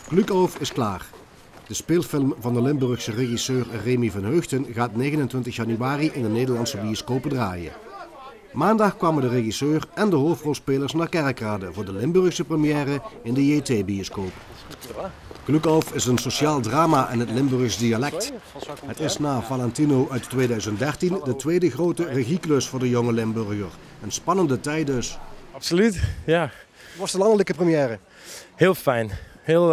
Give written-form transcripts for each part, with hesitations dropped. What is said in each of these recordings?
Glückauf is klaar. De speelfilm van de Limburgse regisseur Remy van Heugten gaat 29 januari in de Nederlandse bioscopen draaien. Maandag kwamen de regisseur en de hoofdrolspelers naar Kerkrade voor de Limburgse première in de JT-bioscoop. Glückauf is een sociaal drama in het Limburgs dialect. Het is na Valentino uit 2013 de tweede grote regieklus voor de jonge Limburger. Een spannende tijd dus. Absoluut, ja. Was de landelijke première? Heel fijn. Heel,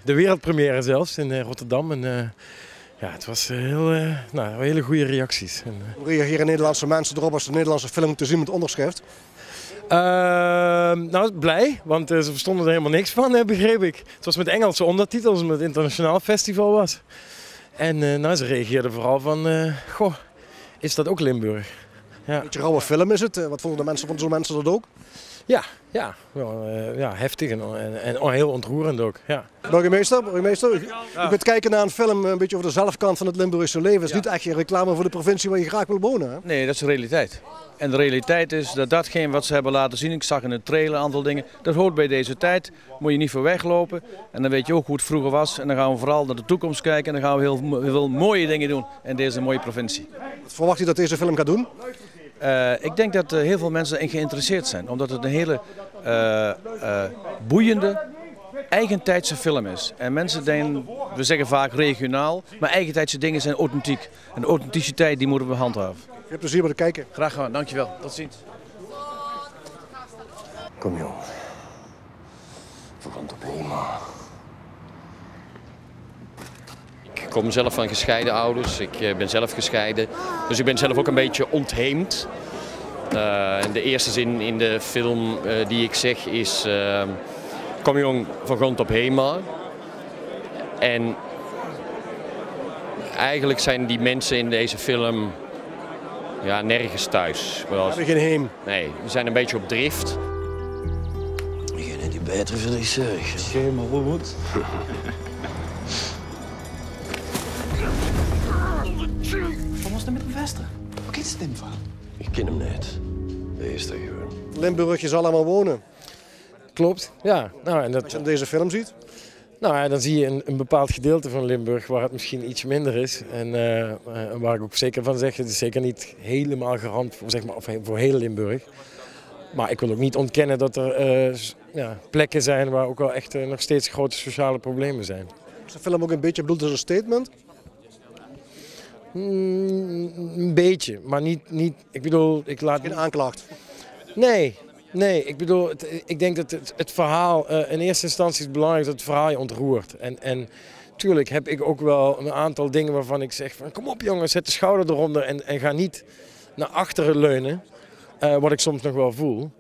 de wereldpremière zelfs in Rotterdam. En, ja, het was hele goede reacties. Hoe reageren Nederlandse mensen erop als de Nederlandse film te zien met onderschrift? Nou, blij, want ze verstonden er helemaal niks van, begreep ik. Het was met Engelse ondertitels, omdat het internationaal festival was. En ze reageerden vooral van, goh, is dat ook Limburg? Ja. Een beetje rauwe film is het. Wat vonden zo'n mensen dat ook? Ja, wel, heftig en heel ontroerend ook. Ja. Burgemeester, u kunt kijken naar een film een beetje over de zelfkant van het Limburgse leven. Het is niet echt een reclame voor de provincie waar je graag wil wonen. Hè? Nee, dat is de realiteit. En de realiteit is dat datgene wat ze hebben laten zien, ik zag in de trailer een aantal dingen, dat hoort bij deze tijd. Moet je niet voor weglopen. En dan weet je ook hoe het vroeger was. En dan gaan we vooral naar de toekomst kijken en dan gaan we heel veel mooie dingen doen in deze mooie provincie. Wat verwacht u dat deze film gaat doen? Ik denk dat heel veel mensen erin geïnteresseerd zijn, omdat het een hele boeiende, eigentijdse film is. En mensen denken, we zeggen vaak regionaal, maar eigentijdse dingen zijn authentiek. En de authenticiteit die moeten we handhaven. Veel plezier bij het kijken. Graag gedaan, dankjewel. Tot ziens. Kom jong, verwant op Hema. Ik kom zelf van gescheiden ouders, ik ben zelf gescheiden, dus ik ben zelf ook een beetje ontheemd. De eerste zin in de film die ik zeg is, kom jong van grond op Hema. En eigenlijk zijn die mensen in deze film nergens thuis. We hebben geen heem. Nee, we zijn een beetje op drift. Je bent die beter voor die zorg. Helemaal goed. Wat was er met de vester? Wat is het van? Ik ken hem niet. Hij is er gewoon. Limburg, je zal allemaal wonen. Klopt, ja. Nou, en Als je deze film ziet. Nou ja, dan zie je een bepaald gedeelte van Limburg waar het misschien iets minder is. En waar ik ook zeker van zeg, het is zeker niet helemaal garant voor, zeg maar, voor heel Limburg. Maar ik wil ook niet ontkennen dat er plekken zijn waar ook wel echt nog steeds grote sociale problemen zijn. Is de film ook een beetje bedoeld als een statement? Een beetje, maar niet. Ik bedoel, ik laat. Geen aanklacht? Nee, ik bedoel, ik denk dat het verhaal in eerste instantie is belangrijk dat het verhaal je ontroert. En tuurlijk heb ik ook wel een aantal dingen waarvan ik zeg van kom op jongens, zet de schouder eronder en ga niet naar achteren leunen. Wat ik soms nog wel voel.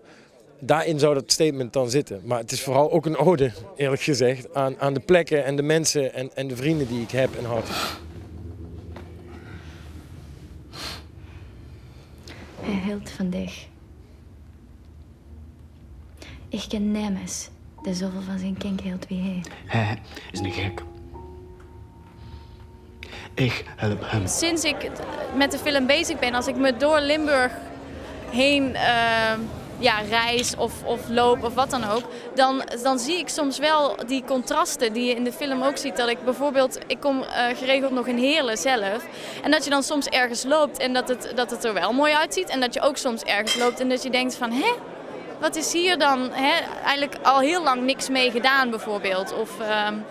Daarin zou dat statement dan zitten. Maar het is vooral ook een ode, eerlijk gezegd, aan de plekken en de mensen en de vrienden die ik heb en had. Hij hield van dich. Ik ken Nemes, die zoveel van zijn kink hield wie hij. Hij is een gek. Ik help hem. Sinds ik met de film bezig ben, als ik me door Limburg heen reis of loop of wat dan ook, dan zie ik soms wel die contrasten die je in de film ook ziet. Dat ik bijvoorbeeld, ik kom geregeld nog in Heerlen zelf. En dat je dan soms ergens loopt en dat het er wel mooi uitziet. En dat je ook soms ergens loopt en dat je denkt van, hè? Wat is hier dan eigenlijk al heel lang niks mee gedaan bijvoorbeeld.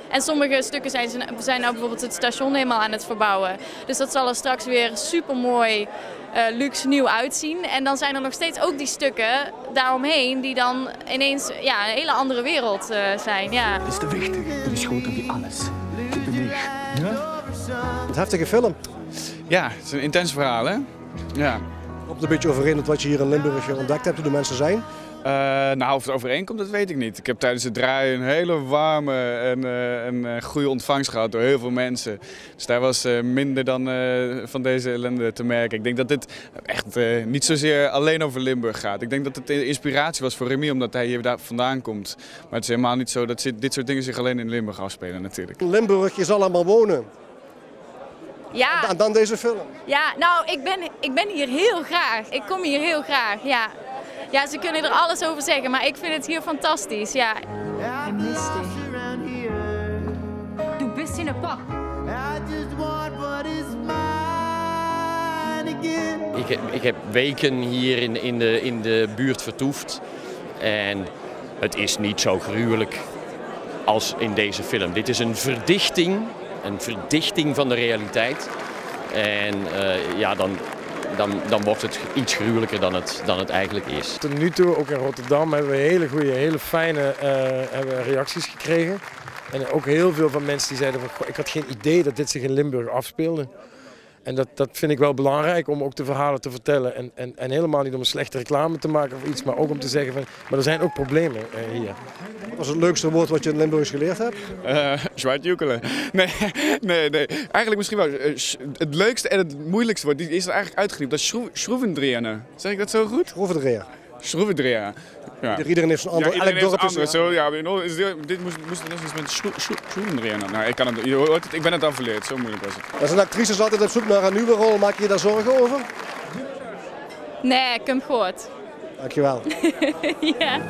En sommige stukken zijn nou bijvoorbeeld het station helemaal aan het verbouwen. Dus dat zal er straks weer supermooi luxe nieuw uitzien. En dan zijn er nog steeds ook die stukken daaromheen die dan ineens een hele andere wereld zijn. Ja. Dat is te wichtig. Dat is groter dan alles. Ik ben ik. Ja? Een heftige film. Ja, het is een intens verhaal, hè? Ja. Komt een beetje overeen met wat je hier in Limburg ontdekt hebt, hoe de mensen zijn. Of het overeenkomt, dat weet ik niet. Ik heb tijdens het draaien een hele warme en goede ontvangst gehad door heel veel mensen. Dus daar was minder dan van deze ellende te merken. Ik denk dat dit echt niet zozeer alleen over Limburg gaat. Ik denk dat het inspiratie was voor Remy, omdat hij hier daar vandaan komt. Maar het is helemaal niet zo dat dit soort dingen zich alleen in Limburg afspelen natuurlijk. Limburg, je zal allemaal wonen. Ja. En dan deze film. Ja, nou, ik ben hier heel graag. Ik kom hier heel graag, ja. Ja, ze kunnen er alles over zeggen, maar ik vind het hier fantastisch, ja. Hij mist dich. c'est ne pas. Ik heb weken hier in de buurt vertoefd en het is niet zo gruwelijk als in deze film. Dit is een verdichting van de realiteit en ja, dan wordt het iets gruwelijker dan het eigenlijk is. Tot nu toe, ook in Rotterdam, hebben we hele goede, hele fijne reacties gekregen. En ook heel veel van mensen die zeiden van, goh, ik had geen idee dat dit zich in Limburg afspeelde. En dat vind ik wel belangrijk om ook de verhalen te vertellen. En helemaal niet om een slechte reclame te maken of iets, maar ook om te zeggen van, maar er zijn ook problemen hier. Wat was het leukste woord wat je in Limburgs geleerd hebt? Zwartjoekelen. Nee. Eigenlijk misschien wel. Het leukste en het moeilijkste woord, die is er eigenlijk uitgeknipt. Dat is schroevendreher. Zeg ik dat zo goed? Schroevendreher. Schroevendreher. Ja. Iedereen heeft een ander. Ja, iedereen heeft een zo, ja, dit moest net iets met schroevendreher. Nou, ik ben het al verleerd, zo moeilijk was het. Als een actrice is altijd op zoek naar een nieuwe rol, maak je je daar zorgen over? Nee, ik heb hem gehoord. Dankjewel. Ja.